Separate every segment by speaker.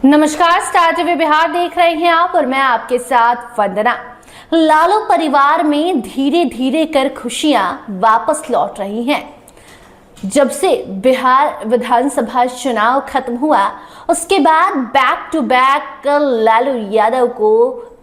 Speaker 1: नमस्कार, star TV Bihar देख रहे हैं आप और मैं आपके साथ वंदना। लालू परिवार में धीरे धीरे कर खुशियां वापस लौट रही हैं। जब से बिहार विधानसभा चुनाव खत्म हुआ उसके बाद back to back Lalu Yadav को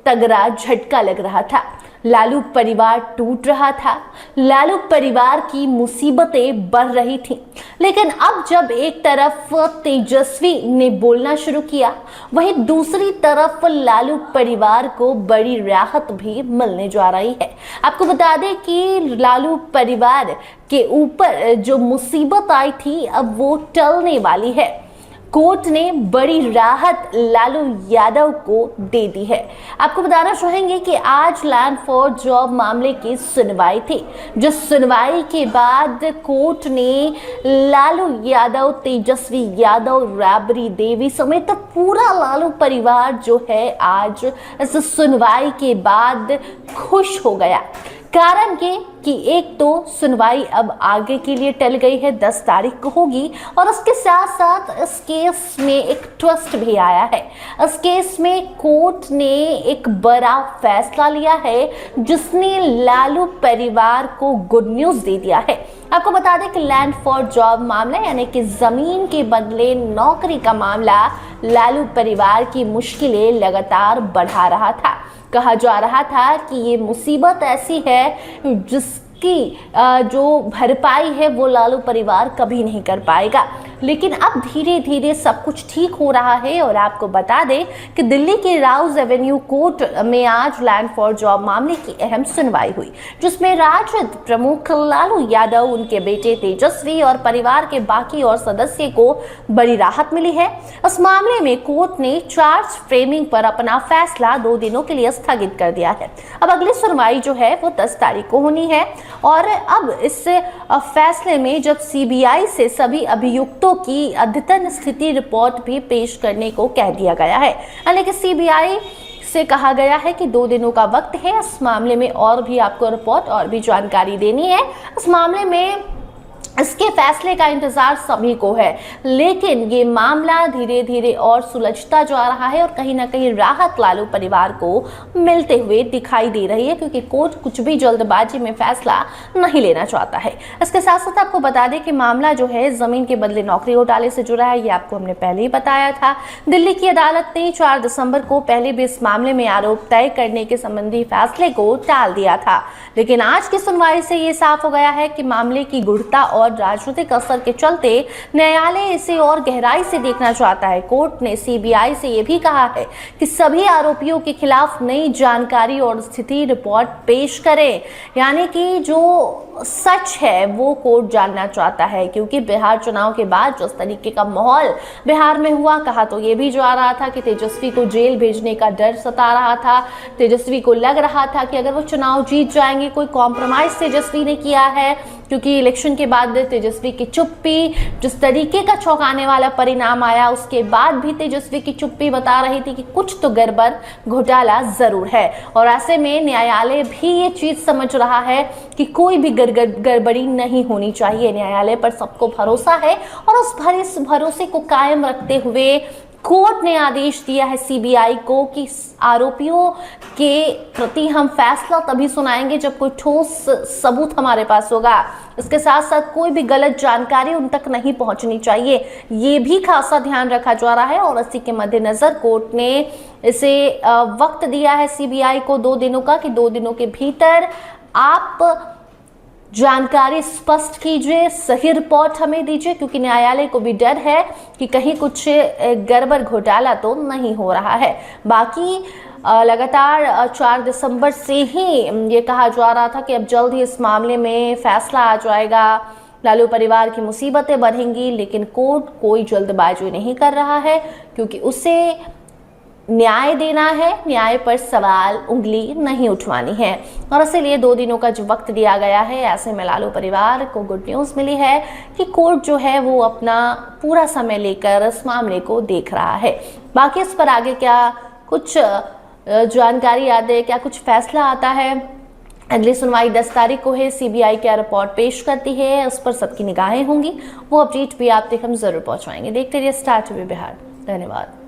Speaker 1: तगड़ा झटका लग रहा था। लालू परिवार टूट रहा था, लालू परिवार की मुसीबतें बढ़ रही थीं। लेकिन अब जब एक तरफ तेजस्वी ने बोलना शुरू किया, वहीं दूसरी तरफ लालू परिवार को बड़ी राहत भी मिलने जा रही है। आपको बता दें कि लालू परिवार के ऊपर जो मुसीबत आई थी अब वो टलने वाली है। कोर्ट ने बड़ी राहत लालू यादव को दे दी है। आपको बताना चाहेंगे कि आज लैंड फॉर जॉब मामले की सुनवाई थी, जो सुनवाई के बाद कोर्ट ने लालू यादव, तेजस्वी यादव, राबड़ी देवी समेत पूरा लालू परिवार जो है आज इस सुनवाई के बाद खुश हो गया। कारण ये कि एक तो सुनवाई अब आगे के लिए टल गई है, 10 तारीख को होगी और उसके साथ साथ इस केस में एक ट्विस्ट भी आया है। इस केस में कोर्ट ने एक बड़ा फैसला लिया है जिसने लालू परिवार को गुड न्यूज दे दिया है। आपको बता दें कि लैंड फॉर जॉब मामला यानी कि जमीन के बदले नौकरी का मामला लालू परिवार की मुश्किलें लगातार बढ़ा रहा था। कहा जा रहा था कि ये मुसीबत ऐसी है जिसकी जो भरपाई है वो लालू परिवार कभी नहीं कर पाएगा। लेकिन अब धीरे धीरे सब कुछ ठीक हो रहा है और आपको बता दें कि दिल्ली के राउज एवेन्यू कोर्ट में आज लैंड फॉर जॉब मामले की अहम सुनवाई हुई, जिसमें राजद प्रमुख लालू यादव, उनके बेटे तेजस्वी और परिवार के बाकी और सदस्य को बड़ी राहत मिली है। इस मामले में कोर्ट ने चार्ज फ्रेमिंग पर अपना फैसला 2 दिनों के लिए स्थगित कर दिया है। अब अगली सुनवाई जो है वो 10 तारीख को होनी है और अब इस फैसले में जब सीबीआई से सभी अभियुक्तों की अद्यतन स्थिति रिपोर्ट भी पेश करने को कह दिया गया है। यानी कि सीबीआई से कहा गया है कि 2 दिनों का वक्त है इस मामले में और भी आपको रिपोर्ट और भी जानकारी देनी है। इस मामले में इसके फैसले का इंतजार सभी को है, लेकिन ये मामला धीरे धीरे और सुलझता जा रहा है और कहीं ना कहीं राहत लालू परिवार को मिलते हुए दिखाई दे रही है, क्योंकि कोर्ट कुछ भी जल्दबाजी में फैसला नहीं लेना चाहता है। इसके साथ साथ आपको बता दें कि मामला जो है जमीन के बदले नौकरी घोटाले से जुड़ा है, ये आपको हमने पहले ही बताया था। दिल्ली की अदालत ने 4 दिसंबर को पहले भी इस मामले में आरोप तय करने के संबंधी फैसले को टाल दिया था, लेकिन आज की सुनवाई से ये साफ हो गया है कि मामले की गूढ़ता और राजनीतिक असर के चलते न्यायालय इसे और गहराई से देखना चाहता है। कोर्ट ने सीबीआई से यह भी कहा है कि सभी आरोपियों के खिलाफ नई जानकारी और स्थिति रिपोर्ट पेश करें, यानी कि जो सच है वो कोर्ट जानना चाहता है, क्योंकि बिहार चुनाव के बाद जिस तरीके का माहौल बिहार में हुआ, कहा तो ये भी जा रहा था कि तेजस्वी को जेल भेजने का डर सता रहा था। तेजस्वी को लग रहा था कि अगर वो चुनाव जीत जाएंगे, कोई कॉम्प्रोमाइज तेजस्वी ने किया है, क्योंकि इलेक्शन के बाद तेजस्वी की चुप्पी, जिस तरीके का चौंकाने वाला परिणाम आया, उसके बाद भी तेजस्वी की चुप्पी बता रही थी कि कुछ तो गड़बड़ घोटाला जरूर है। और ऐसे में न्यायालय भी ये चीज समझ रहा है कि कोई भी गड़बड़ी नहीं होनी चाहिए। न्यायालय पर सबको भरोसा है और उस भरोसे को कायम रखते हुए कोर्ट ने आदेश दिया है सीबीआई को कि आरोपियों के प्रति हम फैसला तभी सुनाएंगे जब कोई ठोस सबूत हमारे पास होगा। इसके साथ साथ कोई भी गलत जानकारी उन तक नहीं पहुंचनी चाहिए, ये भी खासा ध्यान रखा जा रहा है। और इसी के मद्देनजर कोर्ट ने इसे वक्त दिया है सीबीआई को 2 दिनों का, कि 2 दिनों के भीतर आप जानकारी स्पष्ट कीजिए, सही रिपोर्ट हमें दीजिए, क्योंकि न्यायालय को भी डर है कि कहीं कुछ गड़बड़ घोटाला तो नहीं हो रहा है। बाकी लगातार 4 दिसंबर से ही ये कहा जा रहा था कि अब जल्द ही इस मामले में फैसला आ जाएगा, लालू परिवार की मुसीबतें बढ़ेंगी, लेकिन कोर्ट कोई जल्दबाजी नहीं कर रहा है, क्योंकि उसे न्याय देना है, न्याय पर सवाल उंगली नहीं उठवानी है। और इसीलिए 2 दिनों का जो वक्त दिया गया है, ऐसे में लालू परिवार को गुड न्यूज मिली है कि कोर्ट जो है वो अपना पूरा समय लेकर इस मामले को देख रहा है। बाकी इस पर आगे क्या कुछ जानकारी आती है, क्या कुछ फैसला आता है, अगली सुनवाई 10 तारीख को है। सीबीआई क्या रिपोर्ट पेश करती है, उस पर सबकी निगाहें होंगी। वो अपडेट भी आप तक हम जरूर पहुंचाएंगे। देखते रहिए स्टार टीवी बिहार। धन्यवाद।